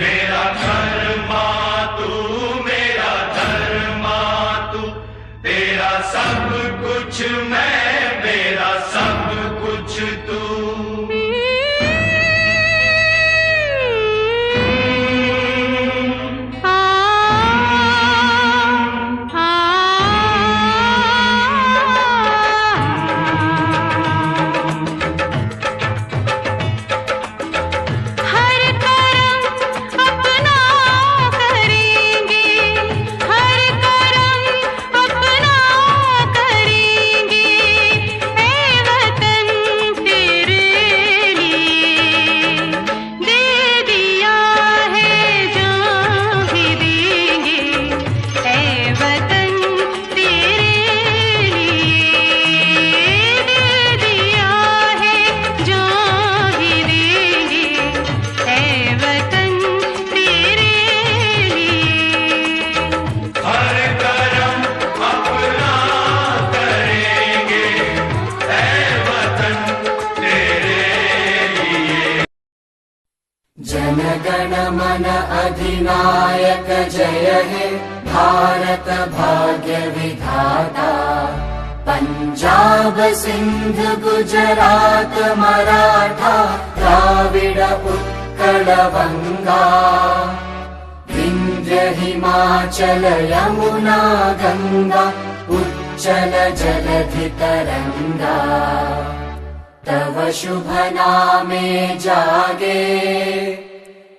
मेरा धर्मा तू, मेरा धर्मा तू, तेरा सब कुछ मैं, मेरा सब कुछ तू। जनगण मन अधिनायक जय हे भारत भाग्य विधाता। पंजाब सिंध गुजरात मराठा द्राविड उत्कल बंगा। विंध्य हिमाचल यमुना गंगा उच्चल जलधि तरंगा। तव शुभ नामे जागे,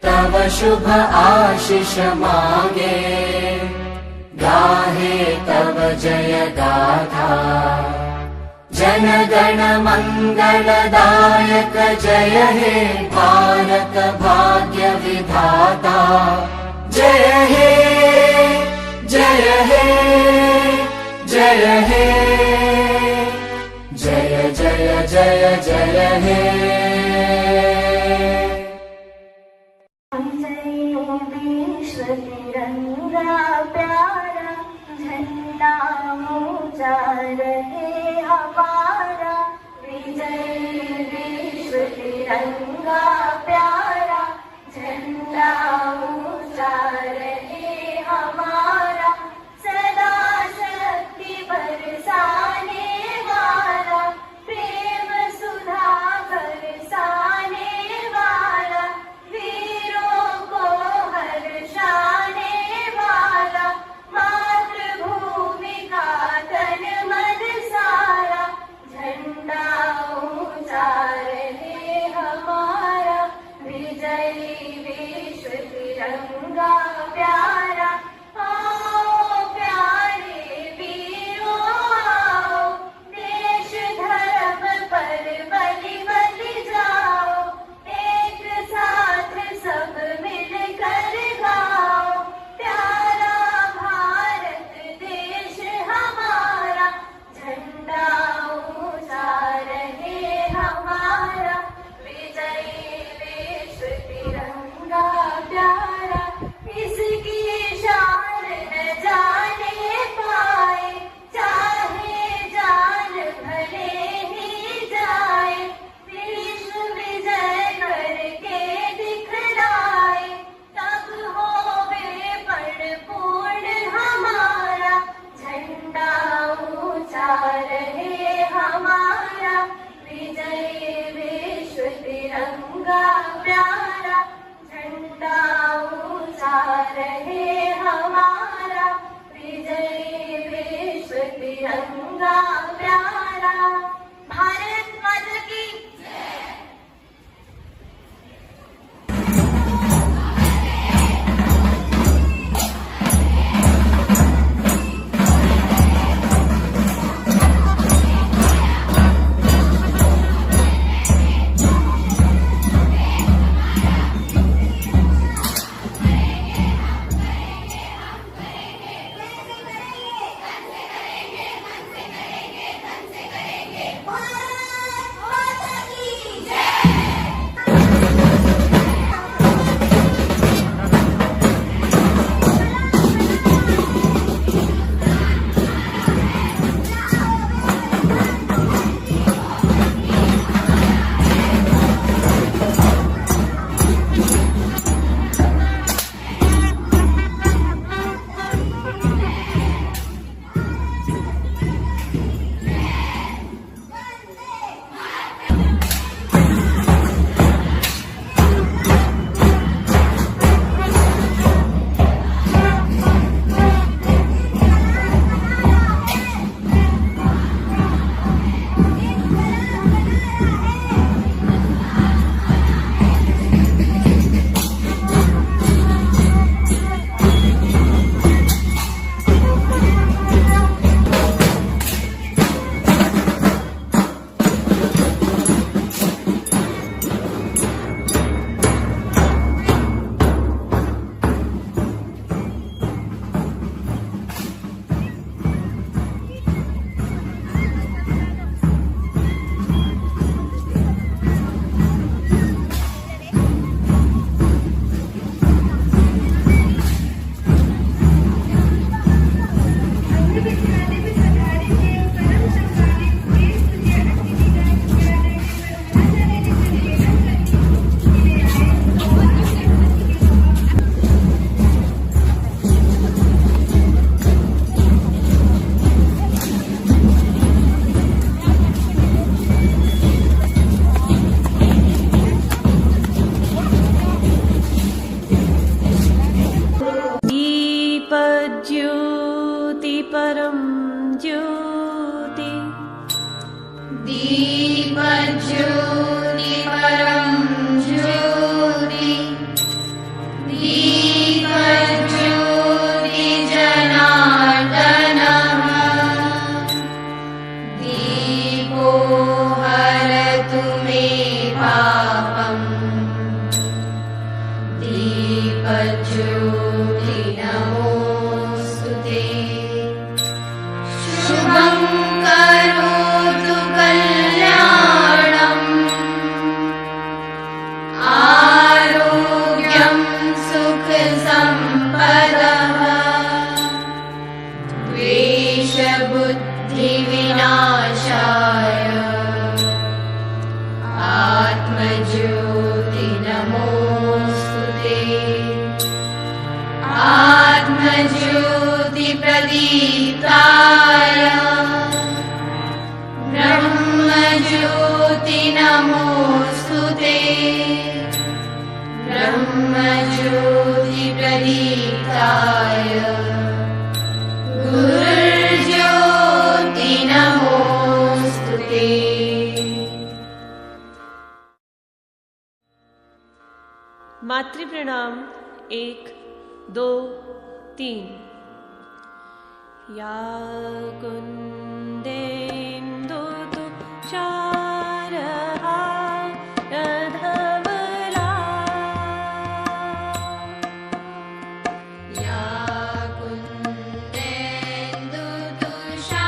तव शुभ आशीष मागे। गाहे तव जय गाथा, जन गण मंगलदायक जय हे भारत भाग्य विधाता। जय हे जय हे जय हे, जय जय जय जय हे। विश्व तिरंगा प्यारा, झंडा ऊंचा रहे हमारा। विजय विश्व तिरंगा प्यारा, झंडा ऊंचा रहे हमारा। सदा शक्ति बरसाने वाला, प्रेम सुधा बरसाने वाला। वीरों को हर्षाने वाला, मातृभूमि का तन मन सारा। झंडा ऊंचा रहे हमारा, विजयी विश्व तिरंगा प्यारा। आओ प्यारे वीरों आओ, देश धर्म पर बलि बलि जाओ। एक साथ सब मिलकर गाओ, प्यारा भारत देश हमारा। झंडा ऊंचा रहे हमारा, विजयी विश्व तिरंगा प्यारा। इसकी शान न जाने पाए, चाहे जान भले ही जाए। विश्व विजय करके दिखलाए, तब होवे परिपूर्ण हमारा। झंडा ऊंचा रहे हमारा, विजयी विश्व तिरंगा प्यारा। झंडा ऊंचा रहे हमारा, विजयी विश्व तिरंगा प्यारा। भारत माता की ज्योति परं ज्योति दीपज्योति जनार्दनः दीपो हरतु मे पापम् दीपज्योति नमोऽस्तु ते शुभं करोतु कल्याणम् आरोग्यं सुखसम्पदः द्वेषबुद्धिविनाशाय आत्मज्योति नमोऽस्तु ते आत्मज्योति प्रदीप्ताय ब्रह्मज्योति नमोऽस्तु ते ब्रह्मज्योति प्रदीप्ताय गुरुर्ज्योति नमोऽस्तु ते। मातृ प्रणाम 1 2 3। या कुन्देन्दु तुषारहारधवला या कुन्देन्दु तुषारहारधवला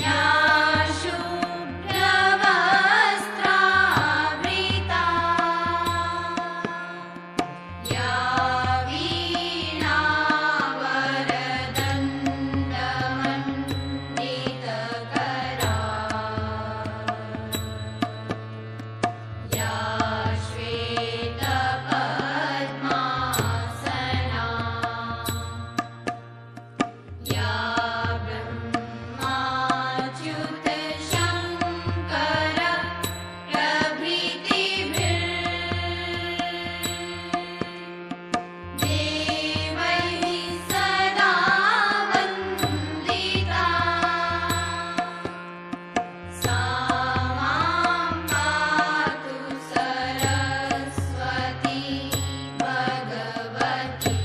या शुभ्रवस्त्रावृता या वीणावरदण्डमण्डितकरा या श्वेतपद्मासना या ब्रह्माच्युतशङ्कर प्रभृतिभिर्देवैः सदा वन्दिता सा मां पातु सरस्वती भगवती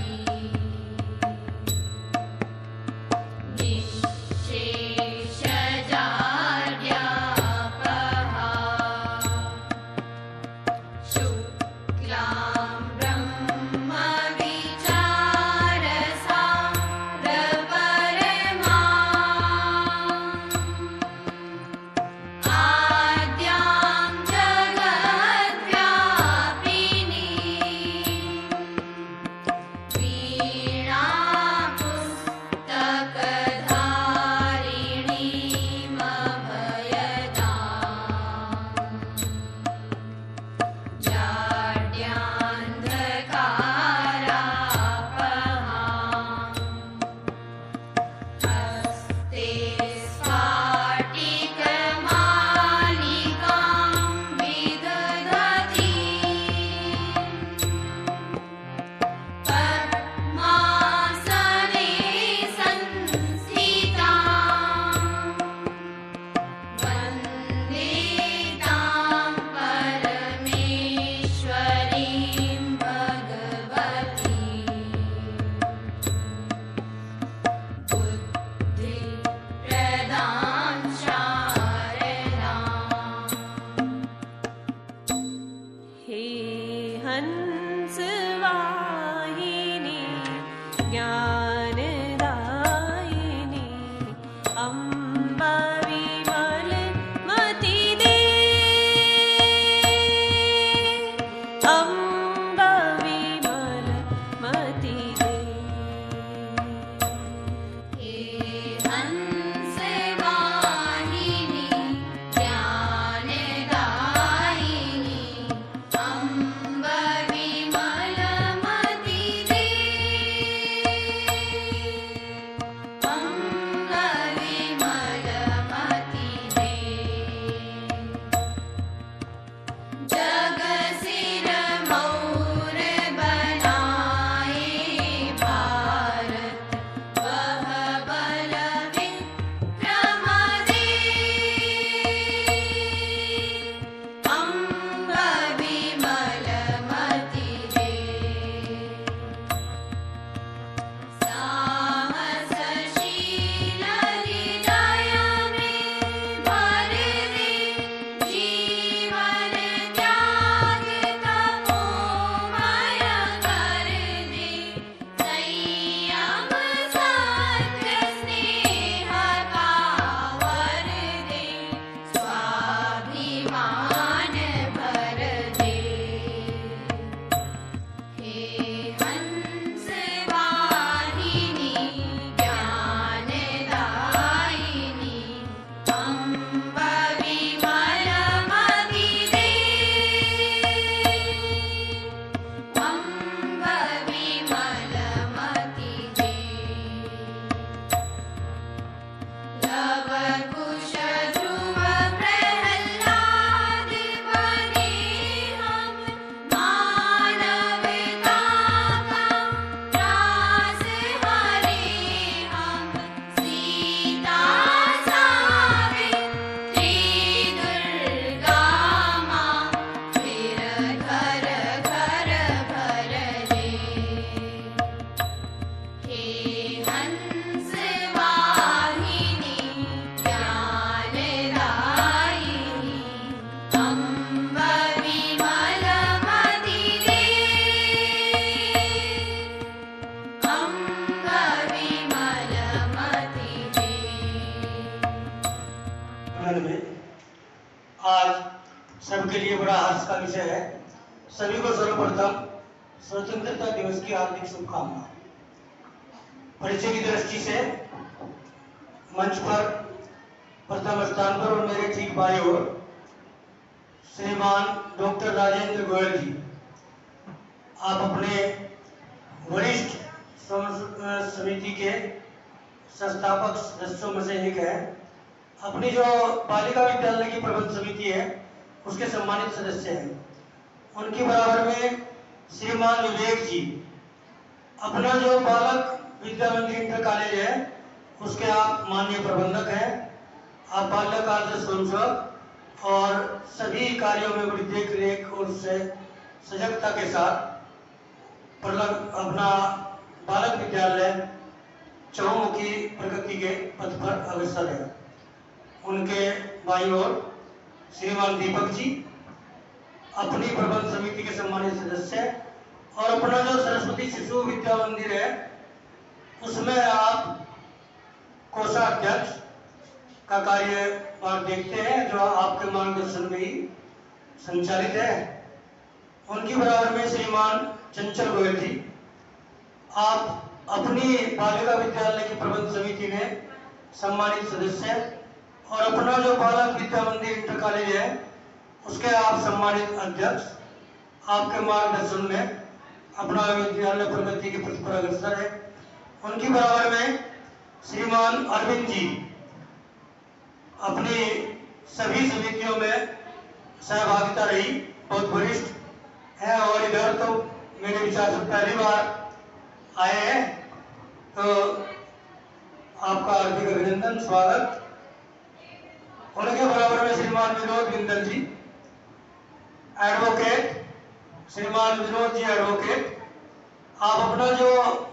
हंस वाहिनी ज्ञानदायिनी अम्ब विमलमति अम्ब विमलमति आनंद में आज सबके लिए बड़ा हर्ष का विषय है। सभी को सर्वप्रथम स्वतंत्रता दिवस की हार्दिक शुभकामनाएं। परिचय की दृष्टि से मंच पर प्रथम स्थान पर और मेरे ठीक बाई ओर श्रीमान डॉक्टर राजेंद्र गोयल जी, आप अपने वरिष्ठ समिति के संस्थापक सदस्यों में से एक है। अपनी जो बालिका विद्यालय की प्रबंध समिति है उसके सम्मानित सदस्य हैं। उनके बराबर में श्रीमान विवेक जी, अपना जो बालक विद्या मंदिर इंटर कॉलेज है उसके आप माननीय प्रबंधक हैं। आप बाल्यकाल से स्वयंसेवक और सभी कार्यों में बड़ी देख रेख और सजगता के साथ अपना बालक विद्यालय चहुमुखी प्रगति के पथ पर अग्रसर है। उनके बाईं ओर श्रीमान दीपक जी, अपनी प्रबंध समिति के सम्मानित सदस्य, और अपना जो सरस्वती शिशु विद्या मंदिर है उसमें आप कोषाध्यक्ष का कार्य आप देखते हैं, जो आपके मार्गदर्शन में ही संचालित है। उनकी बराबर में श्रीमान चंचल गोयल जी, आप अपनी बालिका विद्यालय की प्रबंध समिति में सम्मानित सदस्य और अपना जो बालक विद्या मंदिर इंटर कॉलेज है उसके आप सम्मानित अध्यक्ष। आपके मार्गदर्शन में अपना विद्यालय प्रगति के पथ पर अग्रसर है। उनकी बराबर में श्रीमान अरविंद जी, अपनी सभी समितियों में सहभागिता रही, बहुत वरिष्ठ है और इधर तो मेरे विचार से पहली बार आए हैं, तो आपका हार्दिक अभिनंदन, स्वागत। उनके बराबर में श्रीमान विनोद बिंदल जी, एडवोकेट, श्रीमान विनोद जी एडवोकेट, आप अपना जो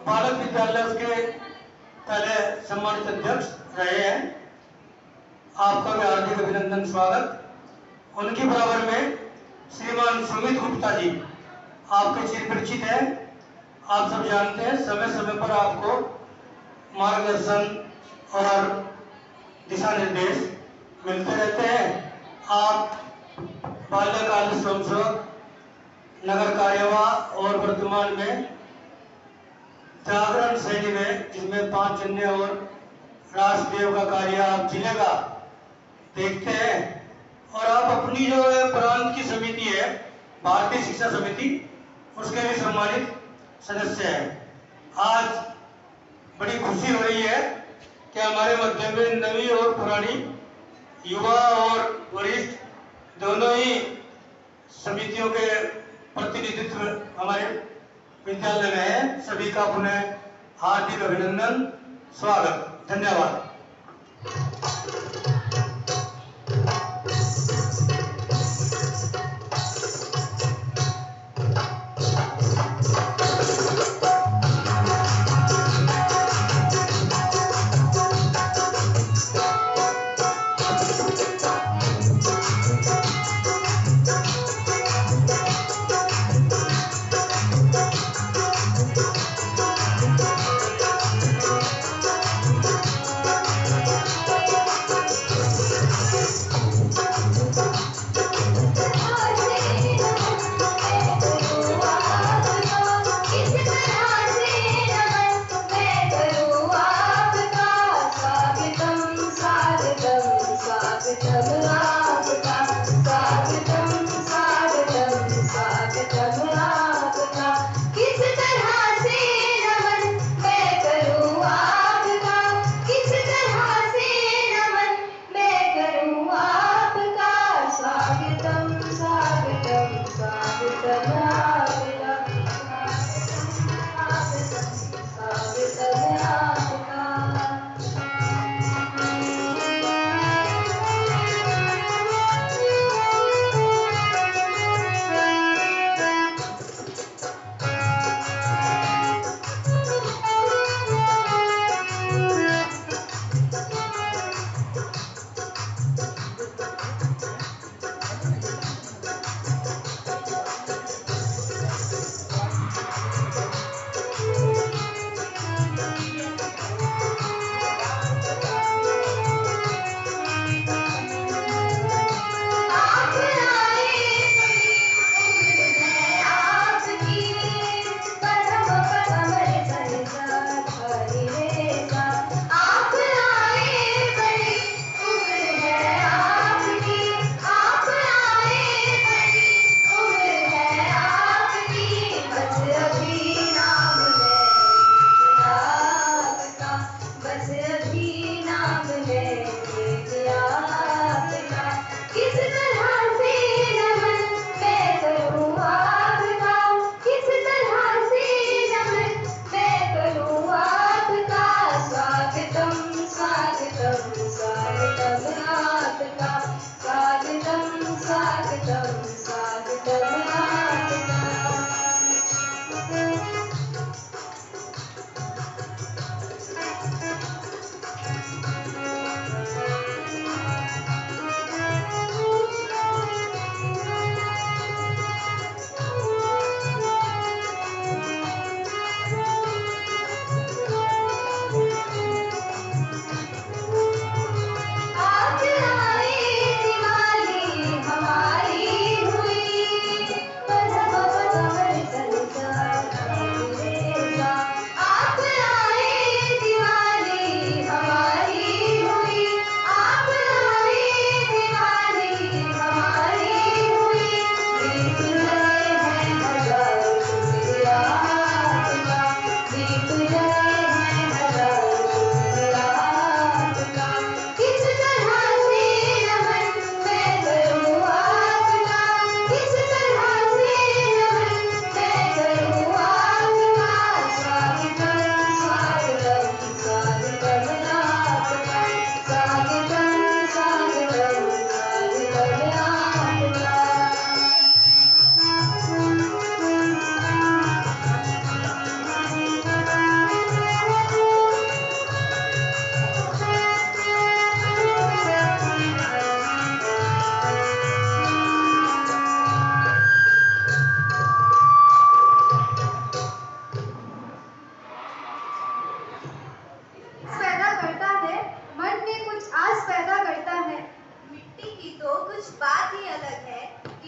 बालक विद्यालय उसके पहले सम्मानित अध्यक्ष रहे हैं, आपका मैं हार्दिक अभिनंदन, स्वागत। उनके बराबर में श्रीमान सुमित गुप्ता जी, आपके चिरपरिचित हैं, आप सब जानते हैं, समय समय पर आपको मार्गदर्शन और दिशा निर्देश मिलते रहते हैं। आप बाल्यकाल स्वयंसेवक, नगर कार्यवाह और वर्तमान में जागरण शैली में, जिसमें 5 जन्य और राष्ट्रदेव का कार्य आप जिले का देखते हैं। और आप अपनी जो प्रांत की समिति है भारतीय शिक्षा समिति, उसके भी सम्मानित सदस्य हैं। आज बड़ी खुशी हो रही है कि हमारे मध्य में नवी और पुरानी, युवा और वरिष्ठ दोनों ही समितियों के प्रतिनिधित्व हमारे विद्यालय में है। सभी का पुनः हार्दिक अभिनंदन, स्वागत, धन्यवाद। पैदा करता है, मन में कुछ आस पैदा करता है। मिट्टी की तो कुछ बात ही अलग है।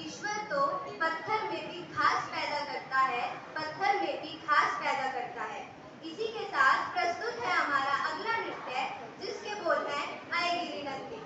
ईश्वर तो पत्थर में भी घास पैदा करता है, पत्थर में भी घास पैदा करता है। इसी के साथ प्रस्तुत है हमारा अगला नृत्य, जिसके बोल हैं आए गिरी नंदी।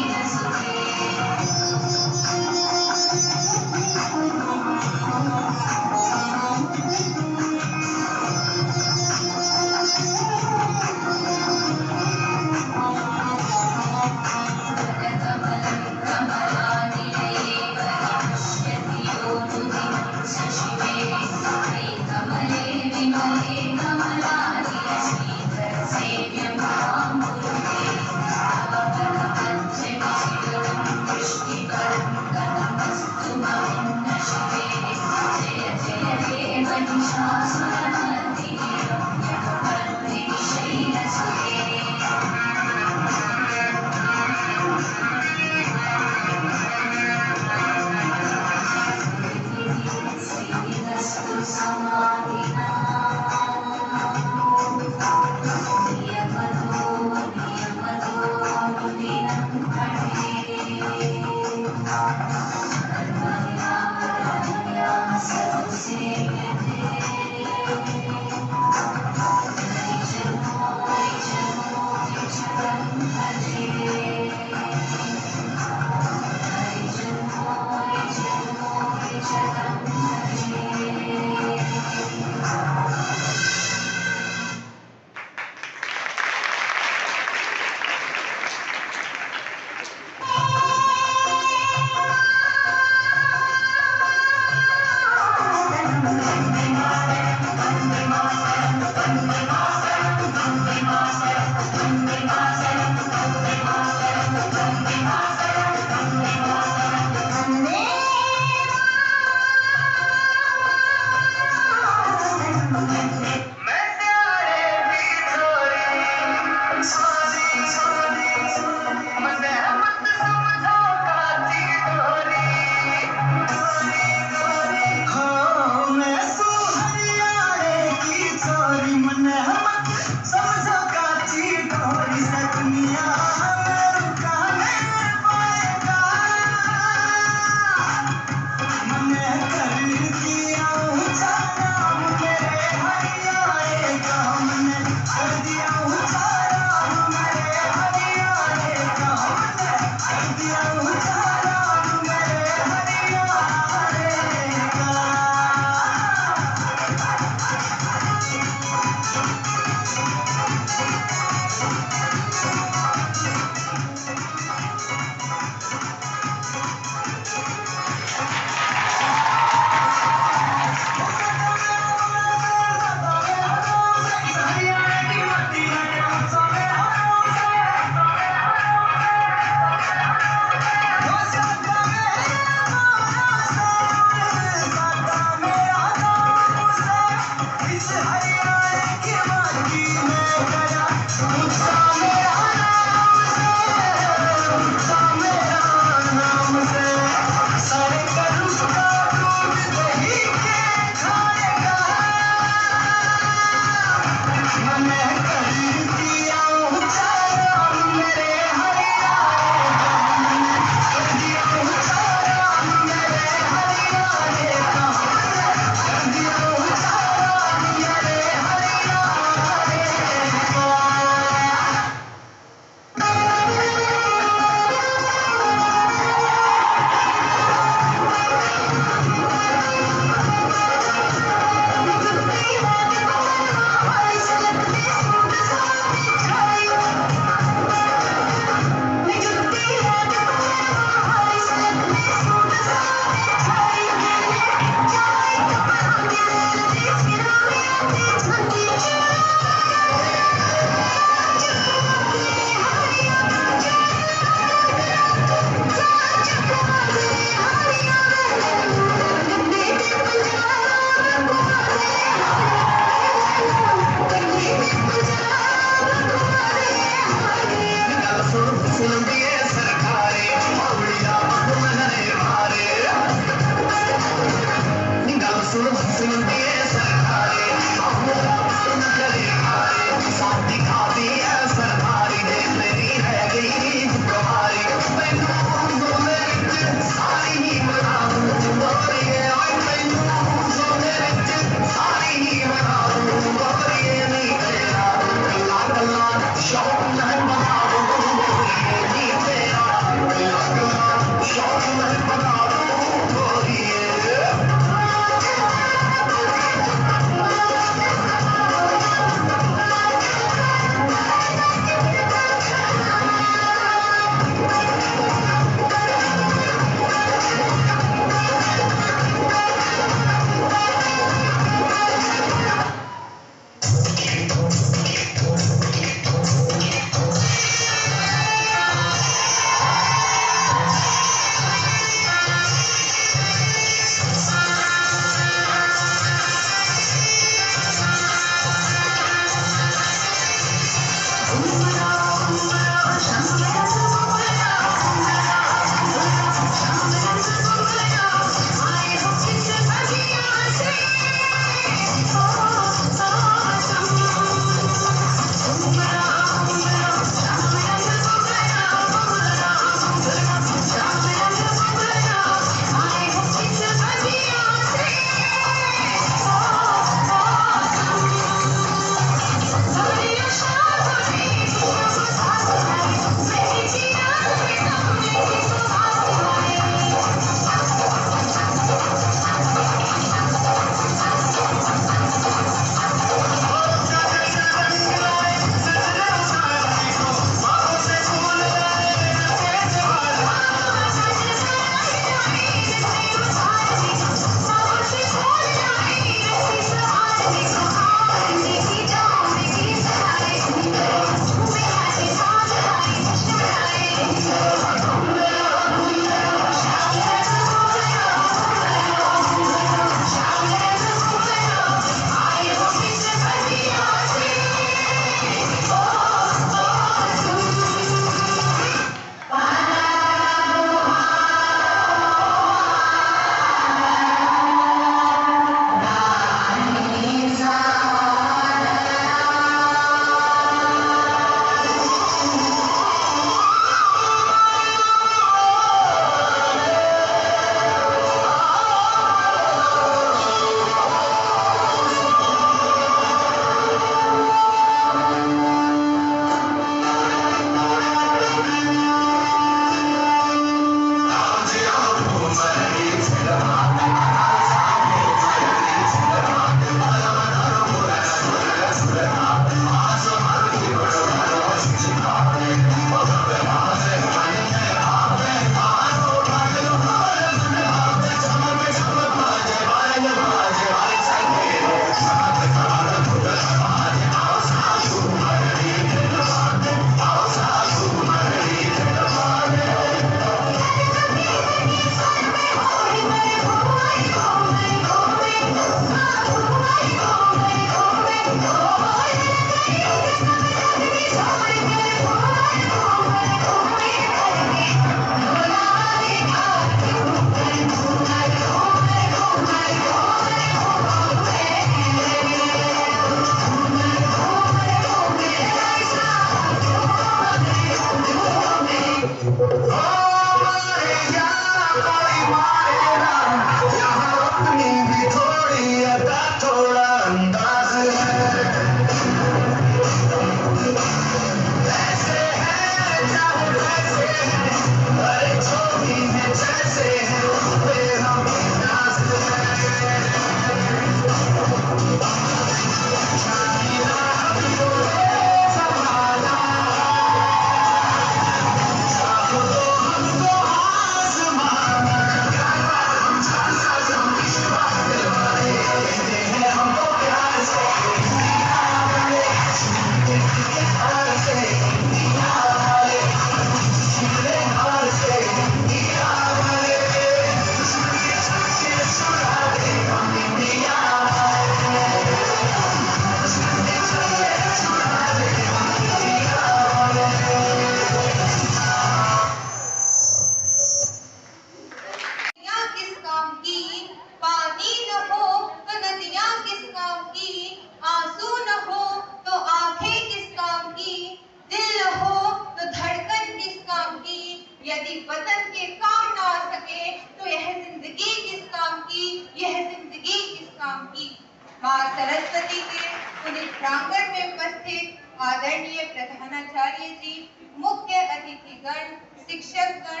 सरस्वती के पुनित प्रांगण में उपस्थित आदरणीय प्रधानाचार्य जी, मुख्य अतिथिगण, शिक्षकगण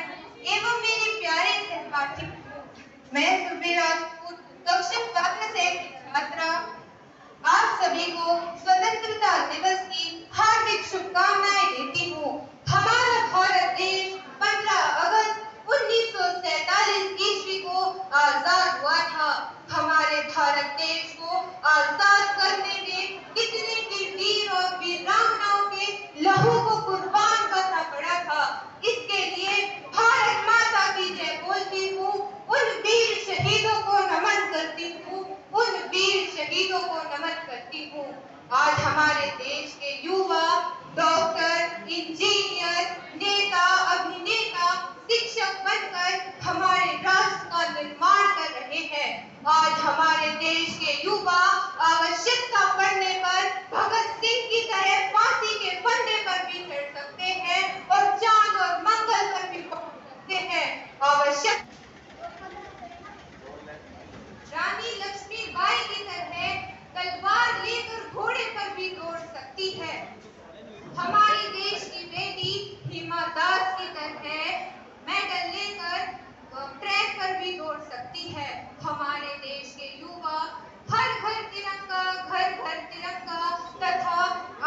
एवं मेरे प्यारे सहपाठी, मैं सुबह राजपूत कक्षा 12 से छात्रा आप सभी को स्वतंत्रता दिवस की हार्दिक शुभकामनाएं देती हूँ। हमारा भारत देश 15 अगस्त 1947 ईस्वी को आजाद हुआ था। हमारे भारत देश को आजाद करने में कितने भी वीर और वीरांगनाओं के लहू को कुर्बान करना पड़ा था। इसके लिए भारत माता की जय बोलती हूँ, उन वीर शहीदों को नमन करती हूँ, उन वीर शहीदों को नमन करती हूँ। आज हमारे देश के युवा डॉक्टर, इंजीनियर, नेता, अभिनेता, शिक्षक बनकर हमारे राष्ट्र का निर्माण कर रहे हैं। आज हमारे देश के युवा आवश्यकता पड़ने पर भगत सिंह की तरह फांसी के फंदे पर भी चढ़ सकते हैं और चांद और मंगल पर भी पहुंच सकते हैं। आवश्यक रानी लक्ष्मीबाई की तरह तलवार लेकर घोड़े पर भी दौड़ सकती है। हमारे देश की बेटी हिमा दास की तरह मेडल लेकर ट्रैक पर भी दौड़ सकती है। हमारे देश के युवा हर घर तिरंगा, घर घर तिरंगा तथा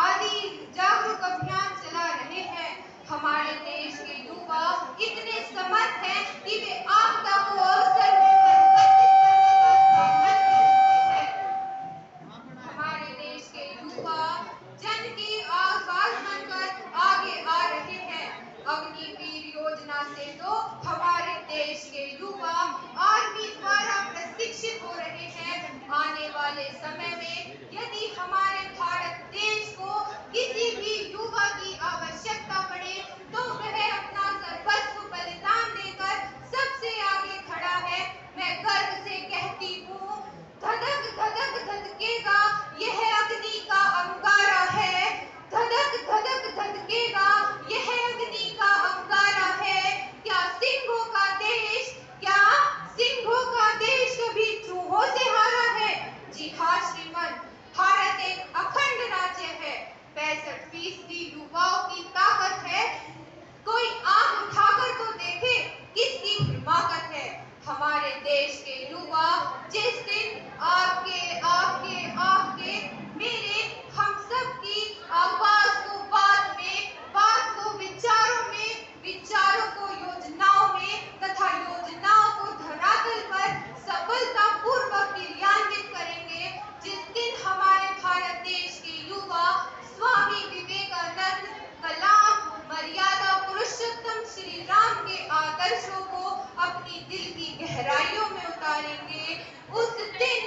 आदि जागरूक अभियान चला रहे हैं। हमारे देश के युवा इतने समर्थ हैं कि वे आपदा को अवसर हमारे देश के युवा जन की आवाज बनकर आगे आ रहे हैं। अग्निवीर योजना से तो हमारे देश के युवा आर्मी द्वारा प्रशिक्षित हो रहे हैं। आने वाले समय में यदि हमारे भारत देश को किसी भी युवा की आवश्यकता पड़े तो वह अपना सर्वस्व बलिदान देकर सबसे आगे खड़ा है। मैं गर्व से कहती हूँ, धधक धधक धधकेगा यह अग्नि का अंगारा है, धधक धधक धधकेगा यह अग्नि का अंगारा है। क्या सिंहों का देश, क्या सिंहों का देश कभी चूहों से हारा है? जी हाँ श्रीमान, भारत एक अखंड राज्य है। 65% युवाओं की ताकत है। कोई आंख उठाकर तो देखे किसकी हिमाकत है। हमारे देश के युवा जिस दिन आपके आपके आपके मेरे हम सब की आवाज को बात में, बात को विचारों में, विचारों को योजनाओं में तथा योजनाओं को धरातल पर सफलता पूर्वक क्रियान्वित करेंगे। जिस दिन हमारे भारत देश के युवा स्वामी विवेकानंद, कलाम, मर्यादा पुरुषोत्तम श्री राम के आदर्शों को अपनी दिल की गहराइयों में उतारेंगे, उस दिन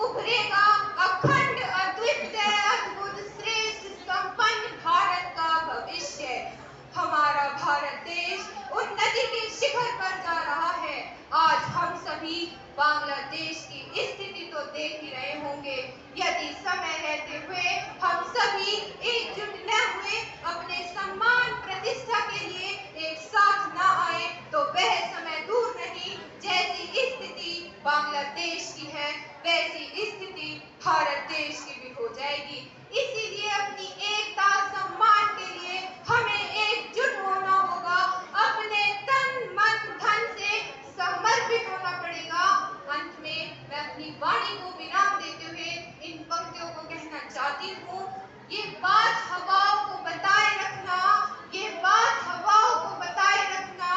उभरेगा अखंड, अद्वितीय, अद्भुत, श्रेष्ठ, संपन्न भारत का भविष्य। हमारा भारत देश उन्नति के शिखर पर जा रहा है। आज हम सभी बांग्लादेश की स्थिति तो देख ही रहे होंगे। यदि समय रहते हुए हम सभी एकजुट न हुए, अपने सम्मान प्रतिष्ठा के लिए एक साथ न आए तो वह समय दूर नहीं। जैसी स्थिति बांग्लादेश की है वैसी स्थिति भारत देश की भी हो जाएगी। इसीलिए अपनी एकता सम्मान के लिए हमें एकजुट होना होगा, अपने तन मन धन से समर्पित होना पड़ेगा। अंत में मैं अपनी वाणी को विराम देते हुए इन पंक्तियों को कहना चाहती हूँ। ये बात हवाओं को बताए रखना, ये बात हवाओं को बताए रखना,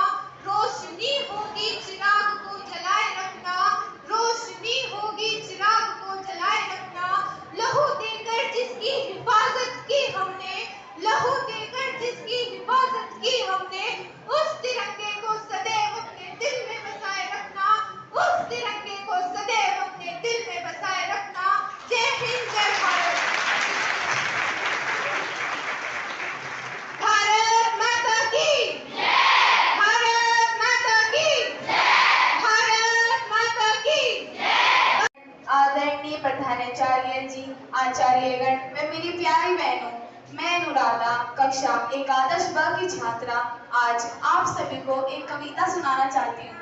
रोशनी होगी चिराग को जलाए रखना, रोशनी होगी चिराग को जलाए रखना। लहू देकर जिसकी हिफाजत की हमने, लहू देकर जिसकी हिफाजत की हमने, उस तिरंगे को सदैव अपने दिल में बसाए रखना, उस तिरंगे को सदैव अपने दिल में बसाए रखना। जय हिंद, जय भारत। भारत माता की जय, भारत माता की जय, भारत माता की जय। आदरणीय प्रधानाचार्य जी, आचार्यगण, मैं मेरी प्यारी बहनों, मैं अनुराधा कक्षा एकादश ब की छात्रा आज आप सभी को एक कविता सुनाना चाहती हूँ।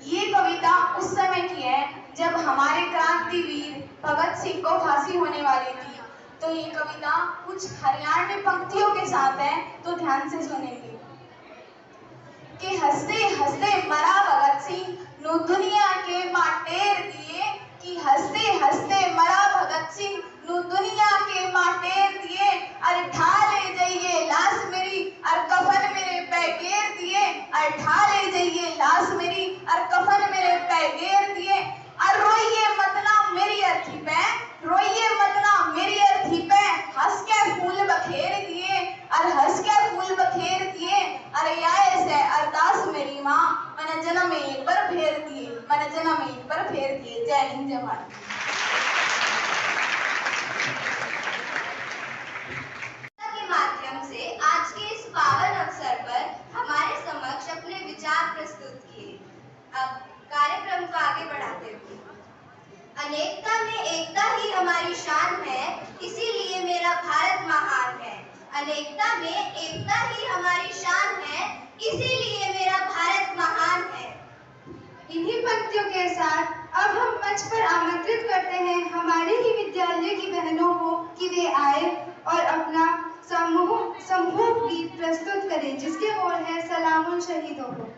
ये कविता उस समय की है जब हमारे क्रांतिवीर भगत सिंह को फांसी होने वाली थी। तो ये कविता कुछ हरियाणवी पंक्तियों के साथ है, तो ध्यान से सुनेंगे। कि हंसते हंसते मरा भगत सिंह नु दुनिया के माटेर दिए, कि हंसते हंसते मरा भगत सिंह नु दुनिया के माटेर दिए। अरे ढा ले जाइए लाश मेरी और कफन मेरे पैगेर दिए, अरे ढा ले जाइए लाश मेरी और कफन मेरे पैगेर दिए। और रोइए मतना मेरी अर्थी पे, रोइए मतना मेरी अर्थी पे, हंस के फूल बखेर दिए और हंस के फूल बखेर दिए। अरे आए से अरदास मेरी माँ, मैंने जन्म एक बार फेर दिए, मैंने जन्म एक बार फेर दिए। जय हिंद जय भारत। के माध्यम से आज के इस पावन अवसर पर हमारे समक्ष अपने विचार प्रस्तुत किए। अब कार्यक्रम को आगे बढ़ाते हुए, अनेकता में एकता ही हमारी शान है, इसीलिए मेरा भारत महान है। अनेकता में एकता ही हमारी शान है, इसीलिए मेरा भारत महान है। इन्हीं पंक्तियों के साथ अब हम मंच पर आमंत्रित करते हैं हमारे ही विद्यालय की बहनों को कि वे आए और अपना समूह गीत प्रस्तुत करें, जिसके बोल है सलाम उन शहीदों को।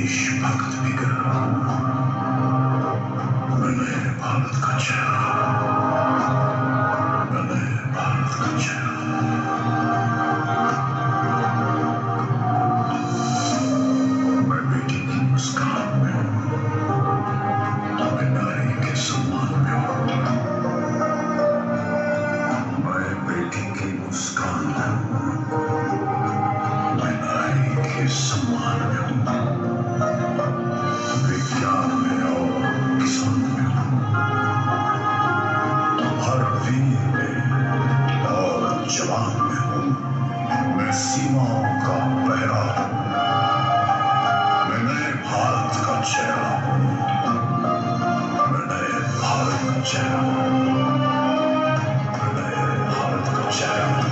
देशभक्त बिगड़ मैं नए भारत का चेहरा, मैं नए भारत का चेहरा। मैं बेटी की मुस्कान में हूँ, मैं नारी के सम्मान में हूँ। मैं बेटी की मुस्कान में हूँ, मैं नारी के सम्मान में हूँ। विज्ञान में और किसान में हूँ, हर वीर में और जवान में हूँ। मैं सीमाओं का पहरा हूँ, मैं नए भारत का चेहरा हूँ, मैं नए भारत का चेहरा हूँ, मैं नए भारत का चेहरा हूँ।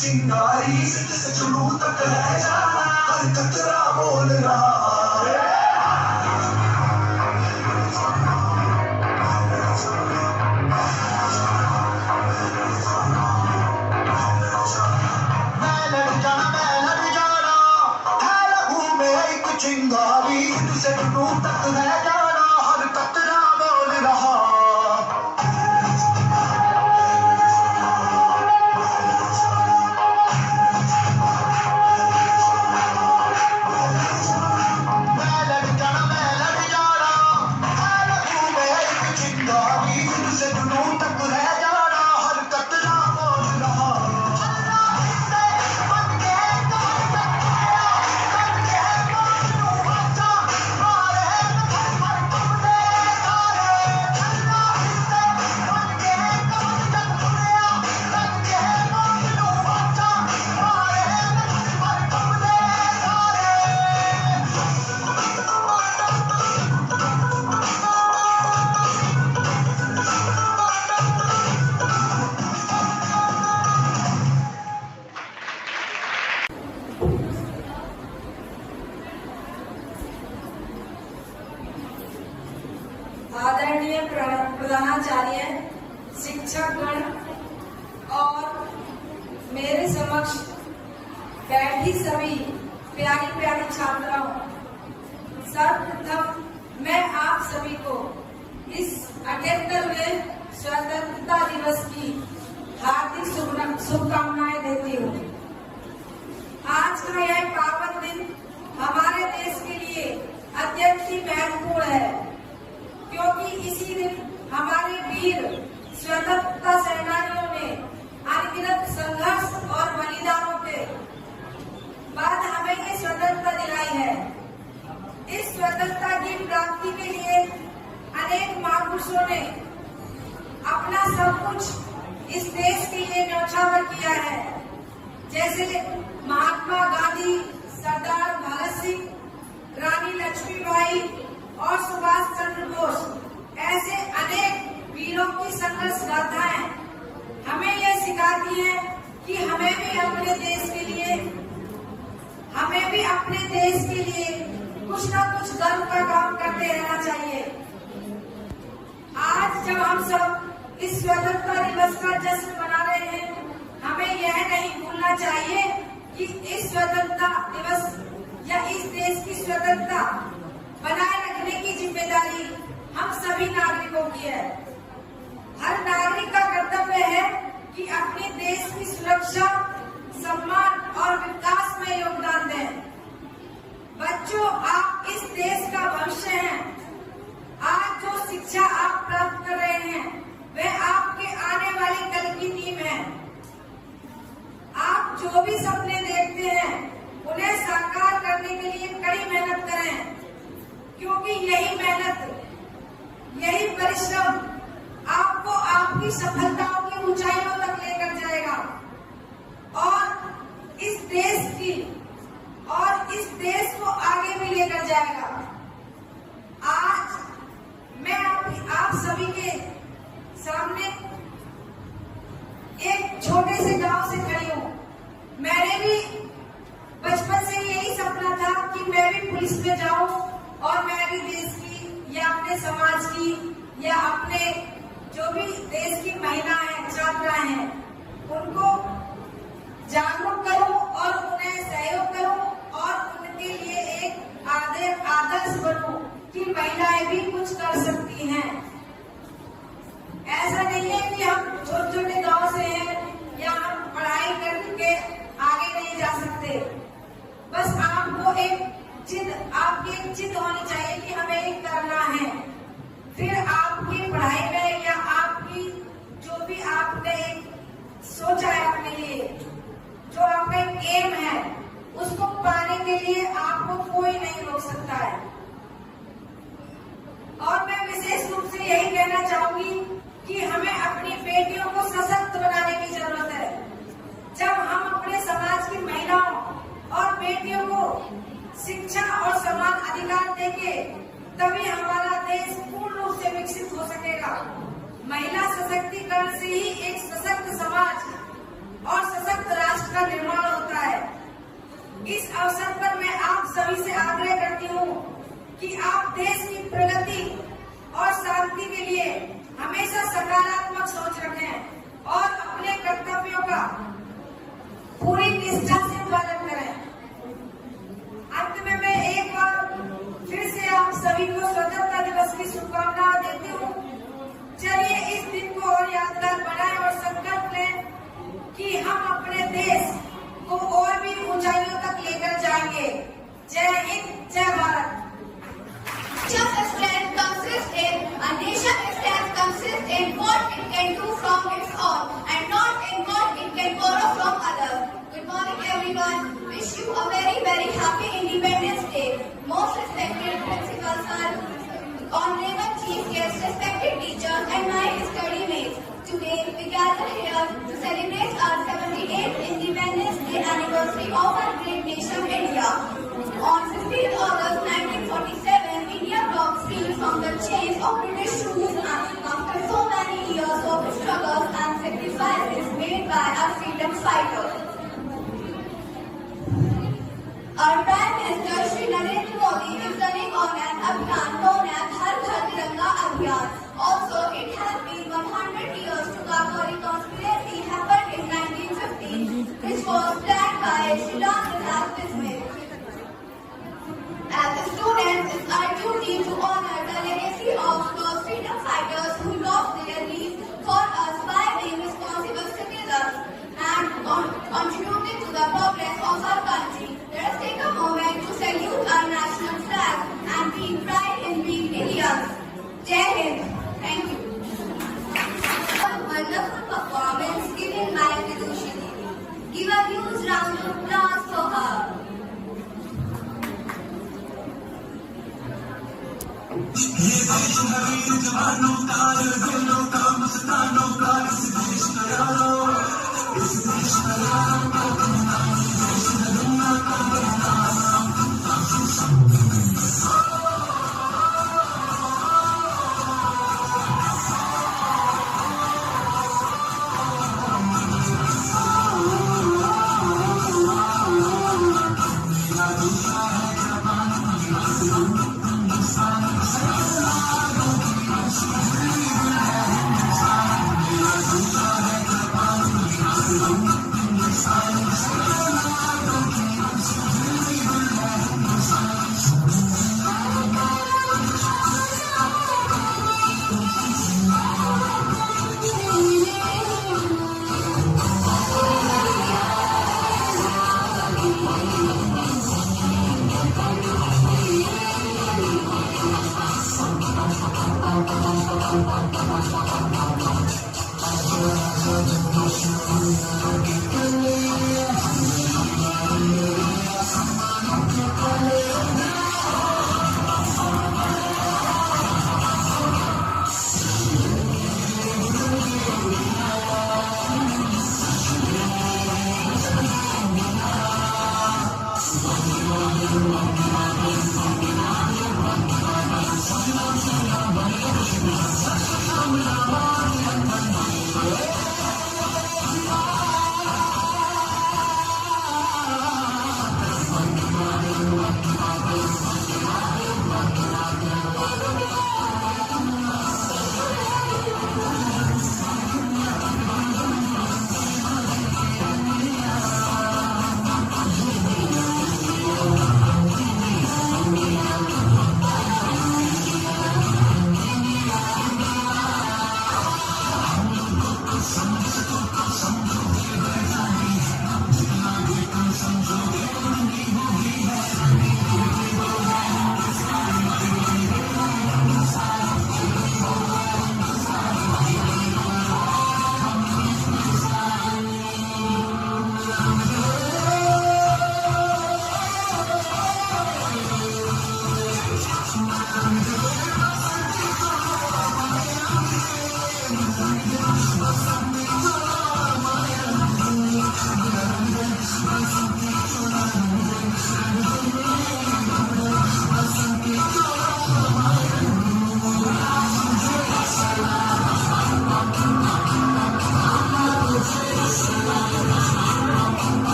चिंगारी से जुनू तक रह जाना, हर कतरा बोल रहा चिंगारी से जुनू तक रह जाना, हर कतरा बोल रहा। आदरणीय प्रधानाचार्य, शिक्षकगण और मेरे समक्ष बैठी सभी प्यारी प्यारी छात्राओं, सर्वप्रथम मैं आप सभी को इस 78वें स्वतंत्रता दिवस की हार्दिक शुभकामनाएं देती हूँ। आज का यह पावन दिन हमारे देश के लिए अत्यंत ही महत्वपूर्ण है, क्योंकि इसी दिन हमारे वीर स्वतंत्रता सेनानियों ने अनगिनत संघर्ष और बलिदानों के बाद हमें ये स्वतंत्रता दिलाई है। इस स्वतंत्रता की प्राप्ति के लिए अनेक महापुरुषों ने अपना सब कुछ इस देश के लिए न्यौछावर किया है, जैसे महात्मा गांधी, सरदार भगत सिंह, रानी लक्ष्मीबाई और सुभाष चंद्र बोस, ऐसे अनेक वीरों की संघर्ष गाथाएं हमें यह सिखाती है कि हमें भी अपने देश के लिए कुछ न कुछ गर्व का काम करते रहना चाहिए। आज जब हम सब इस स्वतंत्रता दिवस का जश्न मना रहे हैं, हमें यह नहीं भूलना चाहिए कि इस स्वतंत्रता दिवस या इस देश की स्वतंत्रता बनाए रखने की जिम्मेदारी हम सभी नागरिकों की है। हर नागरिक का कर्तव्य है कि अपने देश की सुरक्षा, सम्मान और विकास में योगदान दें। बच्चों, आप इस देश का भविष्य हैं। आज जो शिक्षा आप प्राप्त कर रहे हैं, वह आपके आने वाली कल की नींव है। आप जो भी सपने देखते हैं, उन्हें साकार करने के लिए कड़ी मेहनत करें, क्योंकि यही मेहनत, यही परिश्रम आपको आपकी सफलताओं की ऊंचाइयों तक लेकर जाएगा और इस देश को आगे भी लेकर जाएगा। आज मैं आप सभी के सामने एक छोटे से गांव से खड़ी हूँ। मैंने भी बचपन से यही सपना था कि मैं भी पुलिस में जाऊं और मैं भी देश की या अपने समाज की या अपने जो भी देश की महिलाएं, छात्राएं हैं, उनको जागरूक करूं और उन्हें सहयोग करूं और उनके लिए एक आदर्श बनूं कि महिलाएं भी कुछ कर सकती हैं। ऐसा नहीं है कि हम छोटे छोटे गांव से हैं या हम पढ़ाई करके आगे नहीं जा सकते। बस आपको आपकी एक जिद होनी चाहिए कि हमें एक करना है। फिर आपकी पढ़ाई में या आपकी जो भी आपने सोचा है अपने लिए, जो आपका एक एम है, उसको पाने के लिए आपको कोई नहीं रोक सकता है। और मैं विशेष रूप से यही कहना चाहूंगी कि हमें अपनी बेटियों को सशक्त बनाने की जरूरत है। जब हम अपने समाज की महिलाओं और बेटियों को शिक्षा और समान अधिकार देंगे, तभी हमारा देश पूर्ण रूप से विकसित हो सकेगा। महिला सशक्तिकरण से ही एक सशक्त समाज और सशक्त राष्ट्र का निर्माण होता है। इस अवसर पर मैं आप सभी से आग्रह करती हूँ कि आप देश की प्रगति और शांति के लिए हमेशा सकारात्मक सोच रखें और अपने कर्तव्यों का पूरी निष्ठा से पालन करें। अंत में मैं एक बार फिर से आप सभी को स्वतंत्रता दिवस की शुभकामनाएं देती हूँ। चलिए इस दिन को और यादगार बनाएं और संकल्प लें कि हम अपने देश को और भी ऊंचाइयों तक लेकर जाएंगे। जय हिंद, जय Bharat. Strength consists in a nation's strength consists in what it can do from its own and not in what it can borrow from others. Good morning, everyone. Wish you a very, very happy Independence Day. Most respected principal sir, honorable chief guests, respected teachers, and my study mates. Today we gather here to celebrate our 78th Independence Day anniversary of our great nation, India. On 15th August 1947, India broke free from the chains of British rule after so many years of struggles and sacrifices made by our freedom fighters. Our Prime Minister Shri Narendra Modi is running on an abhiyan known as Har Ghar Tiranga Abhiyan. Also, it has been 100 years to Kakori conspiracy happened in 1915, which was planned by Shri Ram Vilas Bismarck. As students, it's our duty to honor the legacy of those freedom fighters who lost their lives for us by being responsible citizens and contributing to the progress of our country. Let us take a moment to salute our national flag and take pride in being Indians. Jai Hind. Thank you. A wonderful performance given by Vidushi Devi. Give a huge round of applause for her. ये देश है वीर जवानों का, दिलों का, मस्तानों का, इस देश का यारो, इस देश का यारो, इस देश का यारो,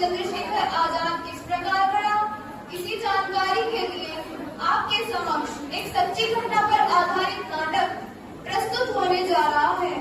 चंद्रशेखर आजाद किस प्रकार पड़ा, इसी जानकारी के लिए आपके समक्ष एक सच्ची घटना पर आधारित नाटक प्रस्तुत होने जा रहा है।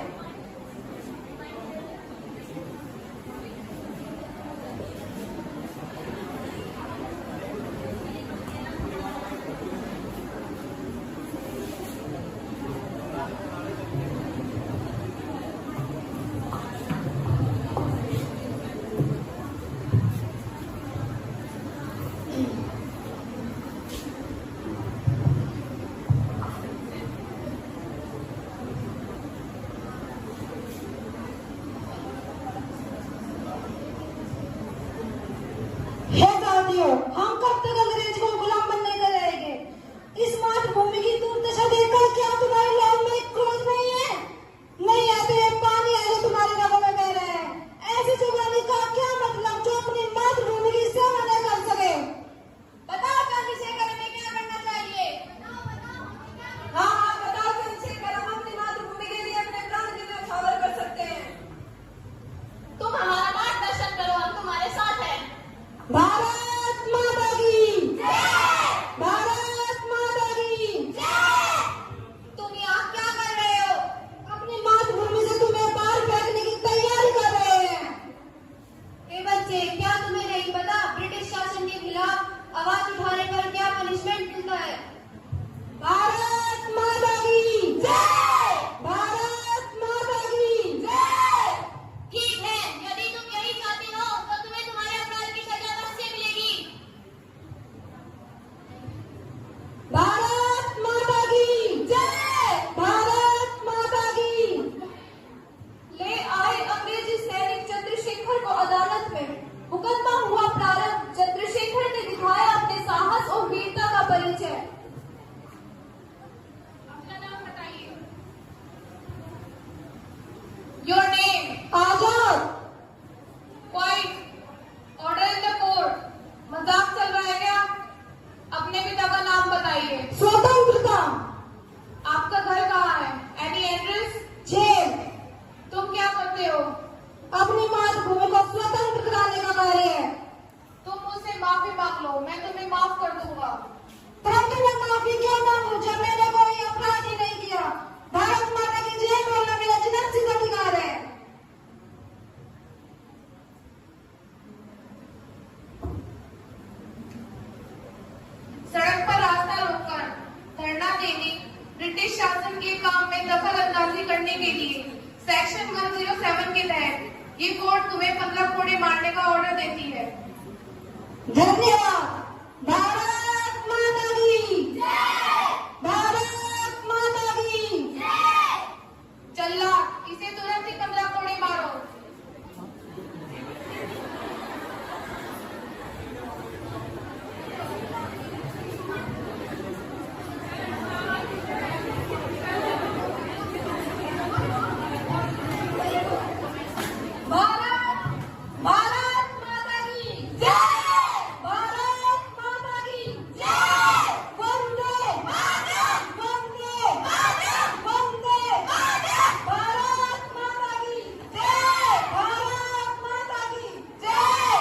सेक्शन 107 के तहत ये कोर्ट तुम्हें 15 कोड़े मारने का ऑर्डर देती है। धन्यवाद। भारत माता की जय। भारत माता की जय। चल्ला, इसे तुरंत ही 15 कोड़े मारो। भारत माता की जय। भारत माता की जय। वंदे मातरम। वंदे मातरम। वंदे मातरम। भारत माता की जय। भारत माता की जय।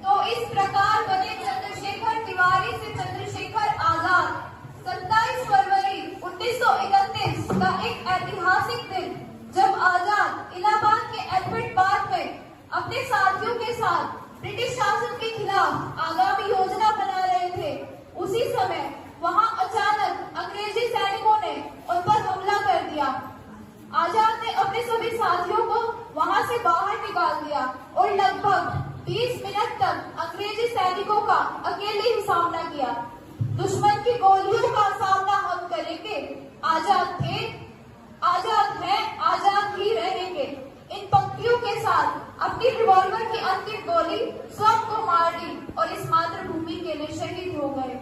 तो इस प्रकार बने चंद्रशेखर तिवारी से चंद्रशेखर आजाद 27 फरवरी 1931 का एक ऐतिहासिक दिन, जब आजाद इलाहाबाद के एल्बर्ट पार्क में अपने साथियों के साथ ब्रिटिश शासन के खिलाफ आगामी योजना बना रहे थे। उसी समय वहां अचानक अंग्रेजी सैनिकों ने उन पर हमला कर दिया। आजाद ने अपने सभी साथियों को वहां से बाहर निकाल दिया और लगभग 20 मिनट तक अंग्रेजी सैनिकों का अकेले ही सामना किया। दुश्मन की गोलियों का सामना हम करेंगे, आजाद थे, आजाद हैं, आजाद ही रहेंगे। इन पंक्तियों के साथ अपनी रिवॉल्वर की अंतिम गोली स्वयं को मार दी और इस मातृभूमि के लिए शहीद हो गए।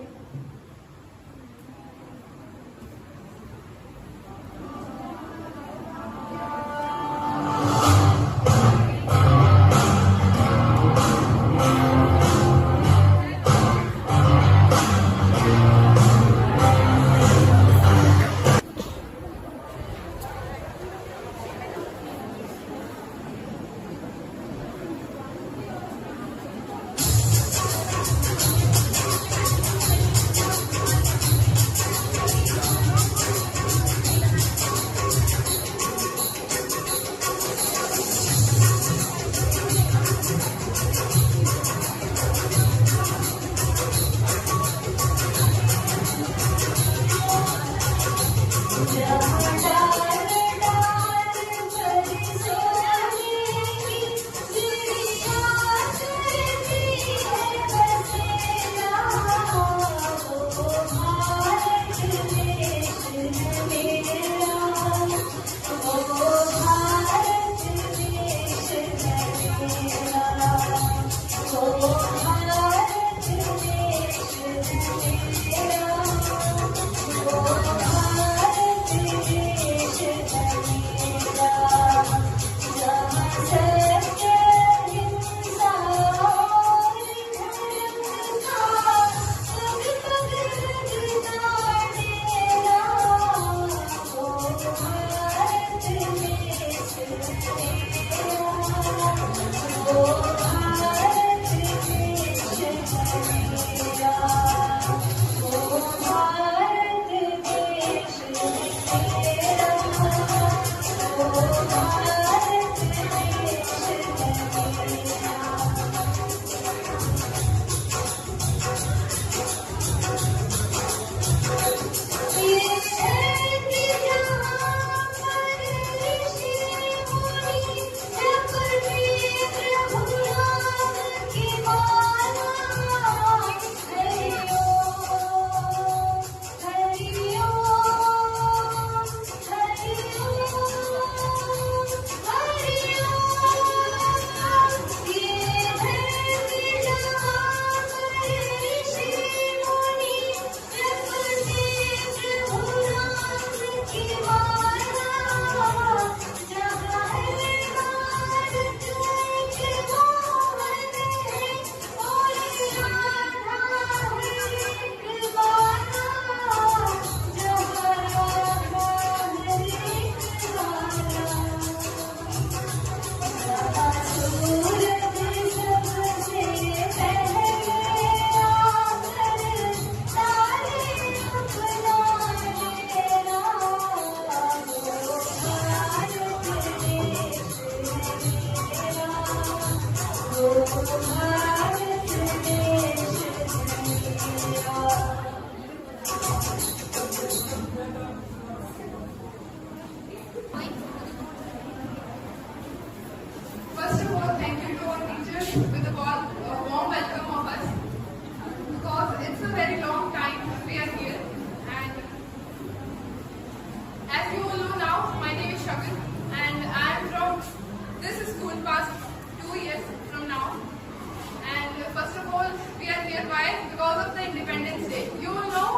why? Because of the Independence Day. You will know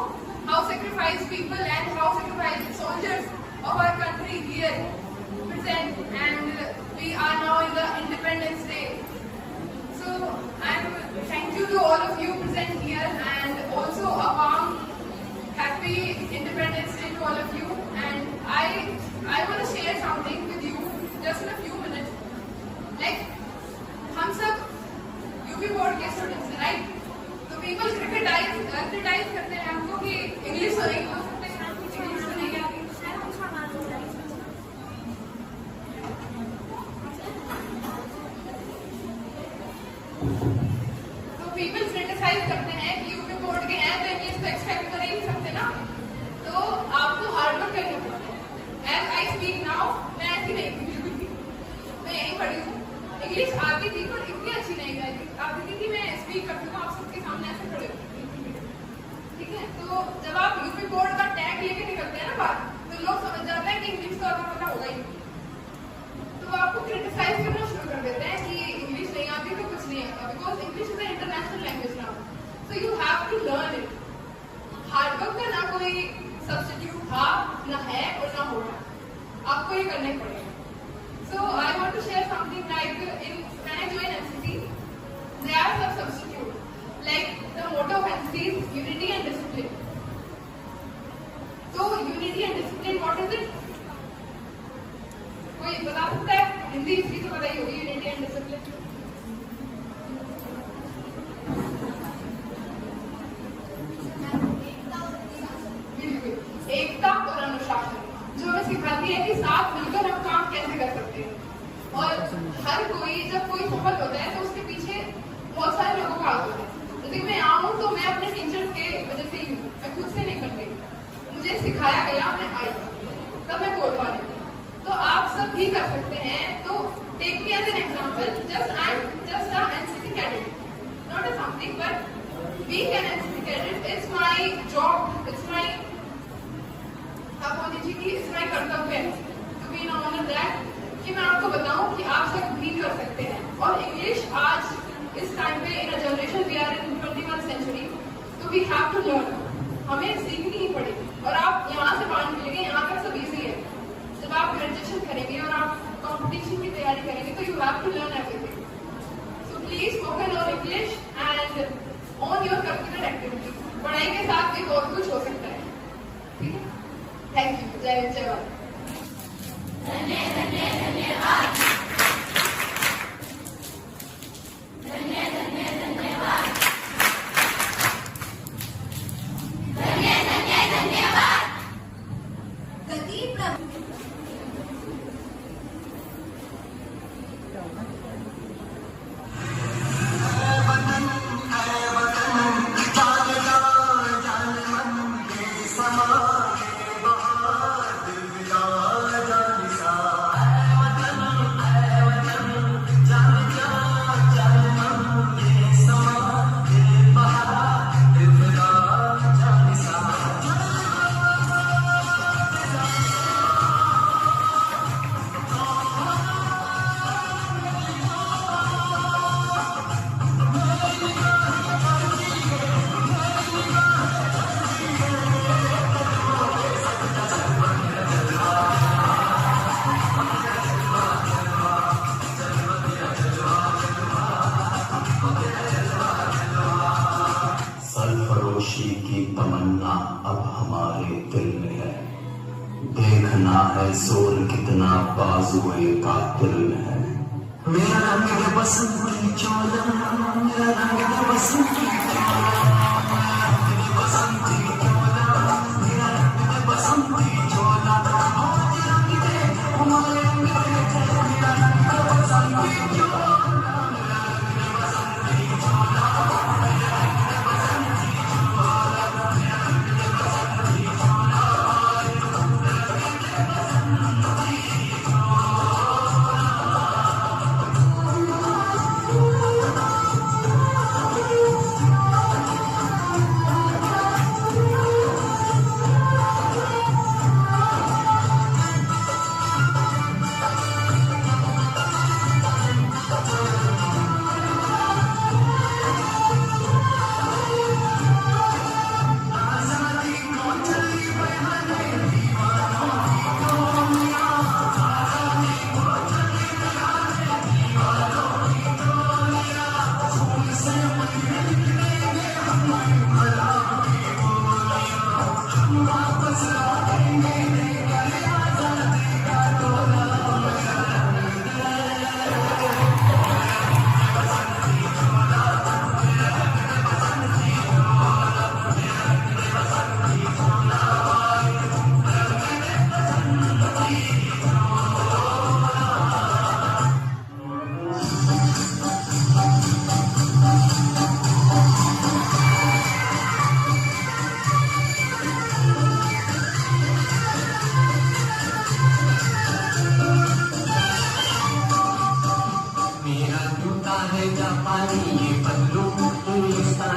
how sacrificed people and how sacrificed soldiers of our country here present, and we are now in the Independence Day. So thank you to all of you present here, and also a warm, happy Independence Day to all of you. And I want to share something with you just in a few minutes. Like, हम सब UP board के students हैं, right? तो people criticise करते हैं हमको कि English तो नहीं बोल सकते, इंग्लिश तो नहीं आती। तो पीपल क्रिटिसाइज करते हैं कि यूपी बोर्ड के हैं तो इंग्लिश तो एक्सपेक्ट कर ही नहीं सकते ना, तो आपको हार्ड वर्क करना पड़ता है। एज आई स्पीक नाउ, मैं ऐसी नहीं थी, मैं यहीं पढ़ी हूँ। इंग्लिश आती थी पर इतनी अच्छी नहीं आती थी, मैं स्पीक करती हूँ आप सबके सामने ऐसे खड़े होती हूँ, ठीक है? तो जब आप यूपी बोर्ड का टैग लेके निकलते हैं ना बात, तो लोग समझ जाते हैं कि इंग्लिश तो आपको पता होगा ही, तो आपको क्रिटिसाइज करना शुरू कर देते हैं कि इंग्लिश नहीं आती तो कुछ नहीं आता, because English is an international language now, so you have to learn it. Hard work का ना कोई सब्स्टिट्यूट था, ना है और ना होगा, आपको ये करना ही पड़ेगा। So I want to share something like when I joined NCC, there are some substitutes. Like the motto of NCC is unity and discipline. So unity and discipline, what is it? कोई बता सकता है? हिंदी इसकी तो पता ही होगी, unity and discipline. एकता और अनुशासन, जो हमें सिखाती है कि साथ मिलकर हम काम कैसे कर सकते हैं। और हर कोई जब कोई सफल होता है तो उसके पीछे बहुत सारे लोगों का हाथ होता है। जैसे मैं आऊँ तो मैं अपने टीचर्स के वजह से ही हूँ, मैं खुद से नहीं कर रही, मुझे सिखाया गया, मैं आई तब मैं बोल पा रही हूँ। तो आप सब भी कर सकते हैं। तो take me as an example, just I am just a NCC cadet, not a something, but being an NCC cadet it's my job, it's my, आप बोल दीजिए कि इट्स माय कर्तव्य टू बी ऑन दैट, कि मैं आपको बताऊं कि आप सब भी कर सकते हैं। और इंग्लिश आज इस टाइम पे in a generation, we are in 21st century, तो वी हैव टू लर्न, हमें सीखनी ही पड़ेगी। और आप यहाँ से बाहर निकलेंगे, यहाँ तक सब इजी है। जब आप ग्रेजुएशन करेंगे और आप कॉम्पिटिशन की तैयारी करेंगे तो you have to learn everything. So please focus on English and on your curricular activity. पढ़ाई के साथ भी बहुत कुछ हो सकता है, ठीक है? Thank you. जय हिंद, जय भारत। धन्यवाद। देखना है जोर कितना बाजुए कातिल में है। मेरा रंग है बसंती चोला, मेरा रंग है बसंती चोला, मेरा रंग है बसंती चोला, मेरा रंग है बसंती चोला, हमारे रंग है, हमारे रंग है, मेरा रंग है बसंती चोला, मेरा रंग है बसंती चोला, मेरा रंग है बसंती चोला, मेरा रंग है बसंती चोला।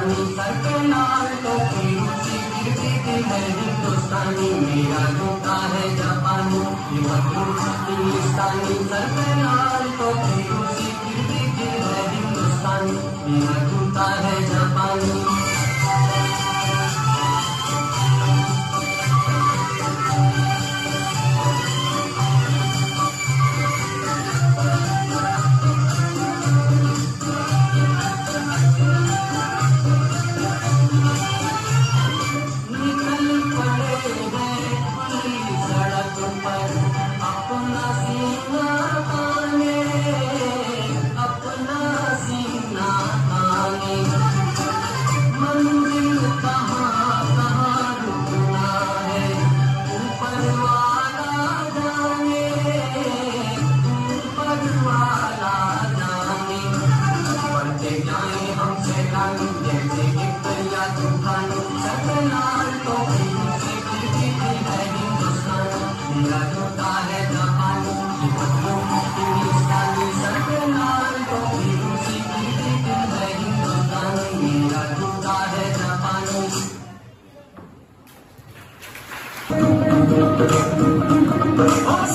जापानी, सर पे लाल टोपी, ऊंची गिरती दिल है हिंदुस्तानी, मेरा जूता है जापानी, ये मजबूत इंग्लिस्तानी, सर पे लाल टोपी, ऊंची गिरती दिल है हिंदुस्तानी, मेरा जूता है जापानी। Oh,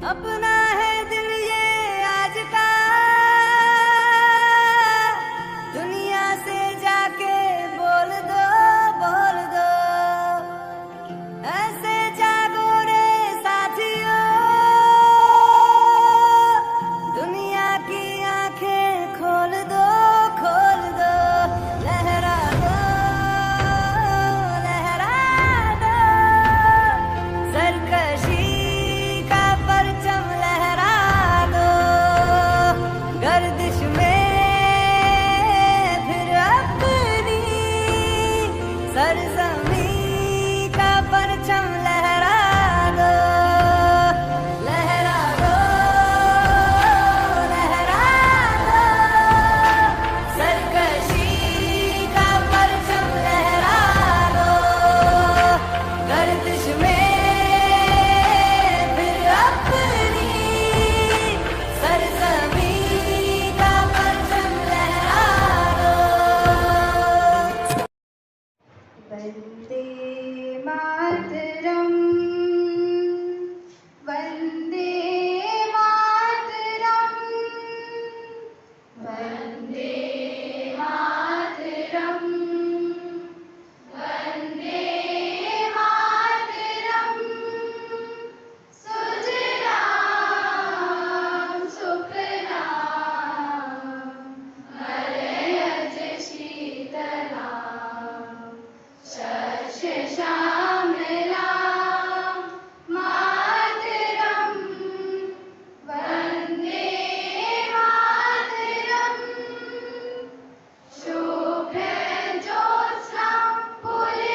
अपना है दिल ये आज का, दुनिया से जाके बोल दो, बोल दो। ऐसे जागो रे साथियों, दुनिया की आंखें खोल दो, खोल दो। लहरा दो, लहरा दो, सरकशी का परचम लहरा दो। गर्दिश में फिर अपनी सरजमी का परचम लहरा दो, लहरा दो, लहरा दो, सरकशी का परचम लहरा दो। गर्दिश में फिर अपनी सरजमी का परचम लहरा दो। वंदे मातरम, वंदे मातरम, वंदे मातरम, वंदे मातरम। सुजलाम सुफलाम मलयज शीतलाम शस्य श्यामलाम मातरम। वंदे मातरम। शुभ्र ज्योत्स्ना पुलकितयामिनी,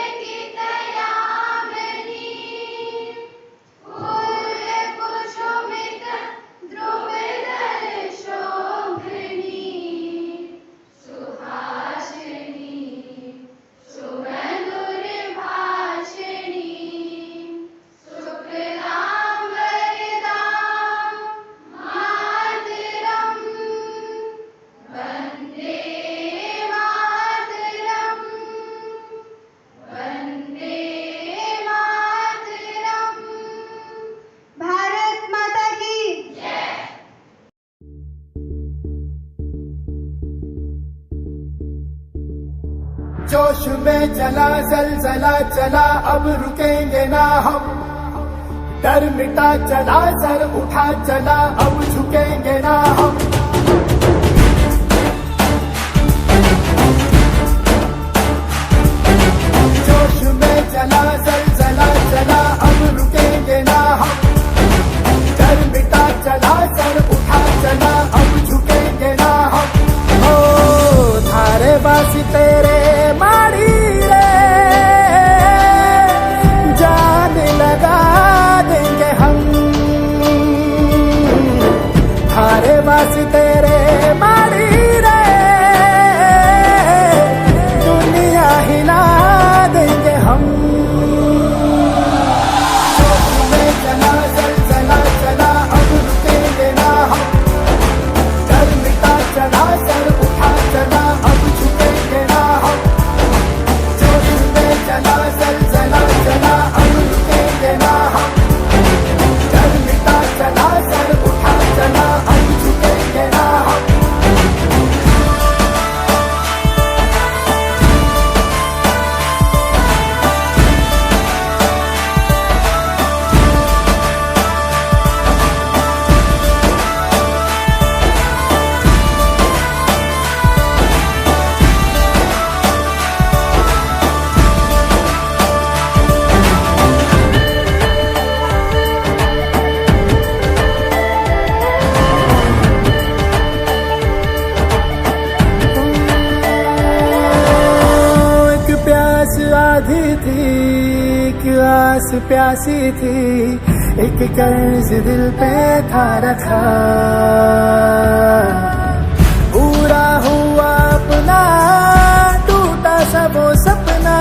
फूलकुसुमित द्रुमदल शोभिनी, सुहासिनी सुमधुरभाषिणी, सुखदां वरदां मातरम्। वंदे मातरम्, वंदे मातरम्। भारत माता की जय। जोश में चला जलजला चला, अब रुकेंगे ना हम। डर मिटा चला, सर उठा चला, अब झुकेंगे ना हम। जोश में चला जलजला चला, अब रुकेंगे ना हम। डर मिटा चला, सर उठा चला, अब झुकेंगे ना हम। ओ थारे बासी तेरे माड़ी रे, जान लगा देंगे हम। थारे बासी तेरे माड़ी रे, दुनिया हिला देंगे हम। जोश में चला जलजला चला, अब रुकेंगे ना हम। डर मिटा चला, सर उठा चला, अब झुकेंगे ना हम। जोश में चला जलजला चला, अब रुकेंगे ना हम। डर मिटा चला, सर उठा चला, अब झुकेंगे ना हम। एक प्यास आधी थी, एक आस प्यासी थी, एक कर्ज दिल पे था रखा। पूरा हुआ अपना, टूटा सा वो सपना,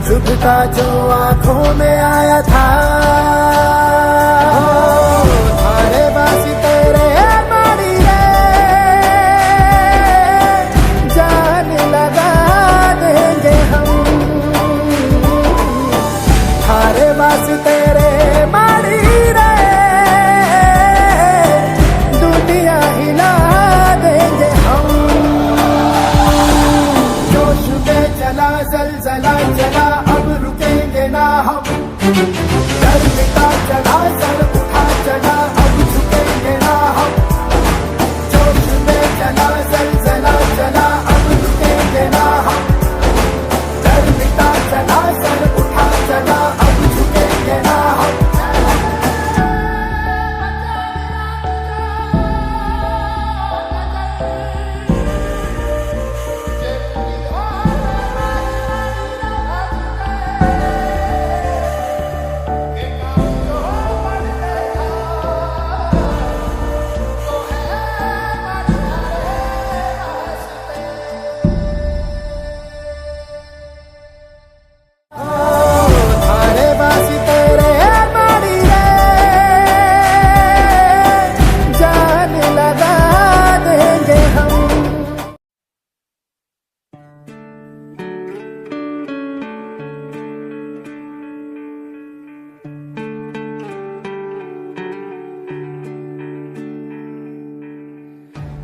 चुभता जो आंखों में आया था। थारे बासी तेरे मारी रे, जान लगा देंगे हम। थारे बासी तेरे मारी रे,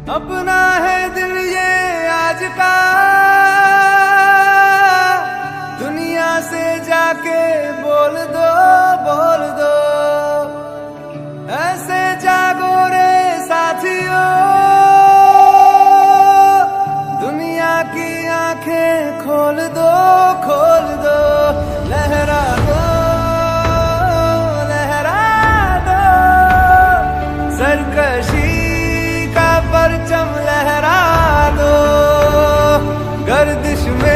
अपना है दिल ये आज का, दुनिया से जाके बोल दो, बोल दो। ऐसे जागो रे साथियों, दुनिया की आंखें खोल दो, खोल दो। लहरा दो, लहरा दो, सरकशी परचम लहरा दो, गर्दिश में